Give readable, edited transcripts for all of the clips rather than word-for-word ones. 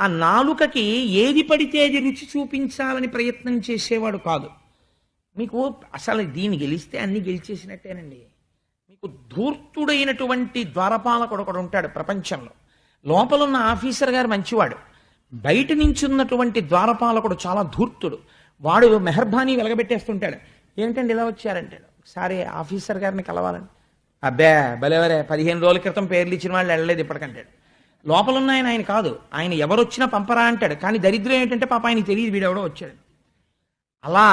ఆ నాలుకకి ఏది పడితే అది రుచి చూపించాలని ప్రయత్నం చేసేవాడు కాదు. మీకు అసలు దీన్ని గెలిస్తే అన్ని గెలిచేసినట్టేనండి. మీకు ధూర్తుడైనటువంటి ద్వారపాలకుడు ఒకడు ఉంటాడు ప్రపంచంలో. లోపలున్న ఆఫీసర్ గారు మంచివాడు, బయట నుంచి ఉన్నటువంటి ద్వారపాలకుడు చాలా ధూర్తుడు. వాడు మెహర్బానీ వెలగబెట్టేస్తుంటాడు. ఏంటండి ఇలా వచ్చారంటాడు. ఒకసారి ఆఫీసర్ గారిని కలవాలని. అబ్బే భలేవరే, 15 రోజుల క్రితం పేర్లు ఇచ్చిన వాళ్ళు వెళ్ళలేదు ఇప్పటికంటాడు. లోపలున్న ఆయన కాదు, ఆయన ఎవరొచ్చినా పంపరా అంటాడు. కానీ దరిద్రం ఏంటంటే పాప ఆయనకి తెలియదు వీడెవడో వచ్చాడు. అలా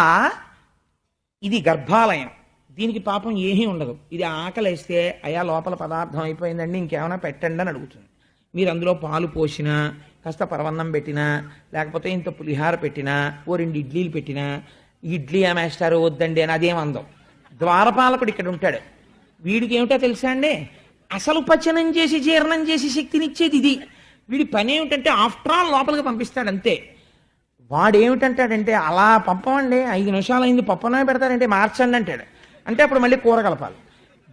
ఇది గర్భాలయం, దీనికి పాపం ఏమీ ఉండదు. ఇది ఆకలేస్తే అయ్యా లోపల పదార్థం అయిపోయిందండి ఇంకేమైనా పెట్టండి అని అడుగుతుంది. మీరు అందులో పాలు పోసినా, కాస్త పరవన్నం పెట్టినా, లేకపోతే ఇంత పులిహార పెట్టినా, ఓ 2 ఇడ్లీలు పెట్టినా, ఇడ్లీ ఏమేస్తారు వద్దండి అని అదేం అందం. ద్వారపాలకుడు ఇక్కడ ఉంటాడు. వీడికి ఏమిటో తెలుసా అండి, అసలు పచనం చేసి జీర్ణం చేసి శక్తినిచ్చేది ఇది. వీడి పని ఏమిటంటే ఆఫ్టర్ ఆల్ లోపలికి పంపిస్తాడు అంతే. వాడేమిటంటాడంటే అలా పంపమండి 5 నిమిషాలు అయింది పప్పనే పెడతాడంటే మార్చండి అంటాడు. అంటే అప్పుడు మళ్ళీ కూర కలపాలి.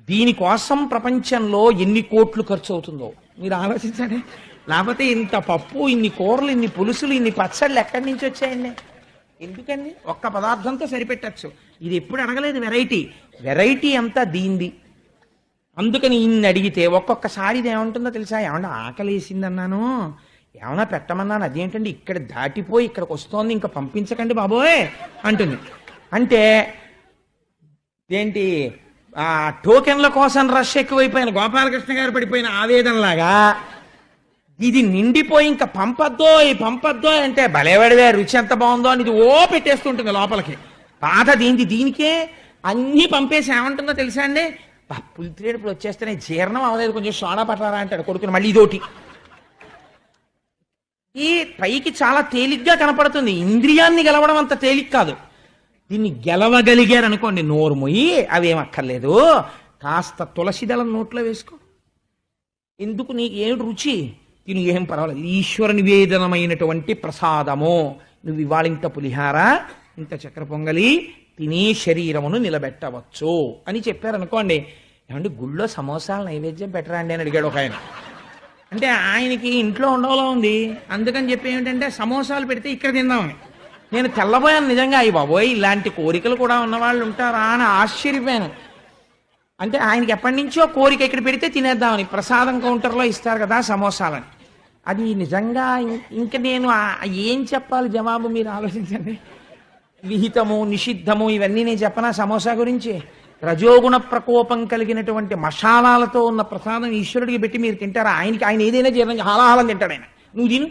దీనికోసం ప్రపంచంలో ఎన్ని కోట్లు ఖర్చు అవుతుందో మీరు ఆలోచించండి. లేకపోతే ఇంత పప్పు, ఇన్ని కూరలు, ఇన్ని పులుసులు, ఇన్ని పచ్చళ్ళు ఎక్కడి నుంచి వచ్చాయండి? ఎందుకండి? ఒక్క పదార్థంతో సరిపెట్టచ్చు. ఇది ఎప్పుడు అడగలేదు వెరైటీ అంతా దీంది. అందుకని ఇన్ని అడిగితే ఒక్కొక్కసారి ఇది ఏమంటుందో తెలుసా? ఏమన్నా ఆకలేసిందన్నాను, ఏమన్నా పెట్టమన్నాను, అదేంటండి ఇక్కడ దాటిపోయి ఇక్కడికి వస్తోంది, ఇంకా పంపించకండి బాబోయ్ అంటుంది. అంటే ఏంటి ఆ టోకెన్ల కోసం రష్ ఎక్కువైపోయిన గోపాలకృష్ణ గారు పడిపోయిన ఆవేదనలాగా ఇది నిండిపోయి ఇంకా పంపద్దో అంటే భలేవాడివే రుచి ఎంత బాగుందో అని ఇది పెట్టేస్తుంటుంది లోపలికి. బాధ దీనికే అన్నీ పంపేసి ఏమంటుందో తెలుసా అండి? పులిత్రేడుపులు వచ్చేస్తేనే జీర్ణం అవ్వలేదు, కొంచెం సోడా పట్టరా అంటాడు కొడుకుని. మళ్ళీ ఇదోటి. ఈ పైకి చాలా తేలిగ్గా కనపడుతుంది, ఇంద్రియాన్ని గెలవడం అంత తేలిక కాదు. దీన్ని గెలవగలిగారు అనుకోండి, నోరు మొయ్యి అవేమక్కర్లేదు, కాస్త తులసి దళం నోట్లో వేసుకో, ఎందుకు నీకు ఏం రుచి తిను, ఏం పర్వాలేదు, ఈశ్వర నివేదనమైనటువంటి ప్రసాదము. నువ్వు ఇవాళ ఇంత పులిహార, ఇంత చక్కెర పొంగలి తిని శరీరమును నిలబెట్టవచ్చు అని చెప్పారనుకోండి. ఏమంటే గుళ్ళో సమోసాలు నైవేద్యం పెట్టరా అండి అని అడిగాడు ఒక ఆయన. అంటే ఆయనకి ఇంట్లో ఉండవలో ఉంది, అందుకని చెప్పి ఏమిటంటే సమోసాలు పెడితే ఇక్కడ తిందామని. నేను తెల్లబోయాను నిజంగా. అయ్యి బాబోయ్ ఇలాంటి కోరికలు కూడా ఉన్నవాళ్ళు ఉంటారా అని ఆశ్చర్యపోయాను. అంటే ఆయనకి ఎప్పటి నుంచో కోరిక ఇక్కడ పెడితే తినేద్దామని. ప్రసాదం కౌంటర్లో ఇస్తారు కదా సమోసాలని. అది నిజంగా ఇంక నేను ఏం చెప్పాలి జవాబు మీరు ఆలోచించండి. విహితము నిషిద్ధము ఇవన్నీ నేను చెప్పనా సమోసా గురించి? రజోగుణ ప్రకోపం కలిగినటువంటి మసాలాలతో ఉన్న ప్రసాదం ఈశ్వరుడికి పెట్టి మీరు తింటారా? ఆయన ఏదైనా జీర్ణం హాలాహాలం తింటాడు ఆయన. నువ్వు తిను.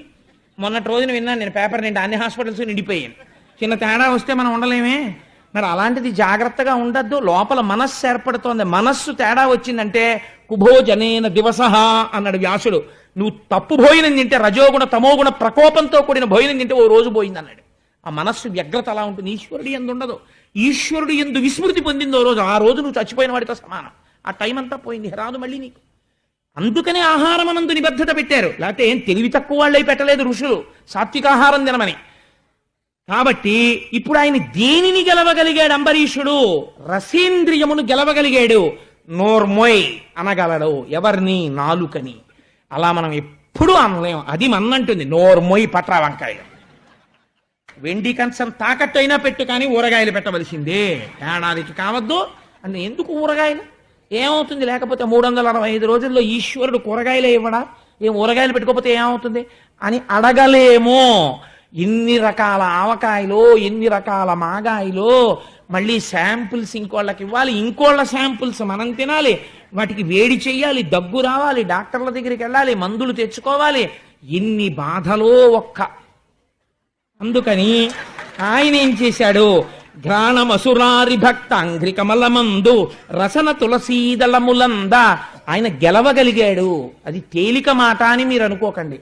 మొన్నటి రోజున విన్నాను నేను పేపర్ నిండి అన్ని హాస్పిటల్స్ నిండిపోయాను. చిన్న తేడా వస్తే మనం ఉండలేమే. మరి అలాంటిది జాగ్రత్తగా ఉండద్దు. లోపల మనస్సు ఏర్పడుతోంది, మనస్సు తేడా వచ్చిందంటే కుభోజనేన దివసహ అన్నాడు వ్యాసుడు. నువ్వు తప్పు భోజనం తింటే, రజోగుణ తమోగుణ ప్రకోపంతో కూడిన భోజనం తింటే ఓ రోజు పోయింది అన్నాడు. ఆ మనస్సు వ్యగ్రత అలా ఉంటుంది. ఈశ్వరుడు ఎందు ఉండదు. ఈశ్వరుడు ఎందు విస్మృతి పొందిందో రోజు, ఆ రోజు నువ్వు చచ్చిపోయిన వాడితో సమానం. ఆ టైం అంతా పోయింది, రాదు మళ్ళీ నీకు. అందుకనే ఆహారం అనందు నిబద్ధత పెట్టారు. లేకపోతే ఏం తెలివి తక్కువ వాళ్ళై పెట్టలేదు ఋషులు సాత్వికాహారం తినమని. కాబట్టి ఇప్పుడు ఆయన దేనిని గెలవగలిగాడు అంబరీషుడు? రసేంద్రియమును గెలవగలిగాడు. నోర్మోయ్ అనగలడు. ఎవరిని? నాలుకని. అలా మనం ఎప్పుడూ అనలేం. అది మన్నంటుంది, నోర్మోయ్ పట్రా వంకాయ. వెండి కంచం తాకట్టు అయినా పెట్టు, కానీ ఊరగాయలు పెట్టవలసిందే. ఏడాదికి కావద్దు అంటే ఎందుకు ఊరగాయలు? ఏమవుతుంది లేకపోతే? 365 రోజుల్లో ఈశ్వరుడు కూరగాయలే ఇవ్వడా? ఏం ఊరగాయలు పెట్టుకోకపోతే ఏమవుతుంది అని అడగలేమో. ఎన్ని రకాల ఆవకాయలు, ఎన్ని రకాల మాగాయలు, మళ్ళీ శాంపుల్స్ ఇంకోళ్ళకి ఇవ్వాలి, ఇంకోళ్ళ శాంపుల్స్ మనం తినాలి, వాటికి వేడి చెయ్యాలి, దగ్గు రావాలి, డాక్టర్ల దగ్గరికి వెళ్ళాలి, మందులు తెచ్చుకోవాలి. ఎన్ని బాధలో ఒక్క. అందుకని ఆయన ఏం చేశాడు? ఘ్రాణమసురారి భక్త అంఘ్రికమలమందు రసన తులసీదళములంద ఆయన గెలవగలిగాడు. అది తేలిక మాట అని మీరు అనుకోకండి.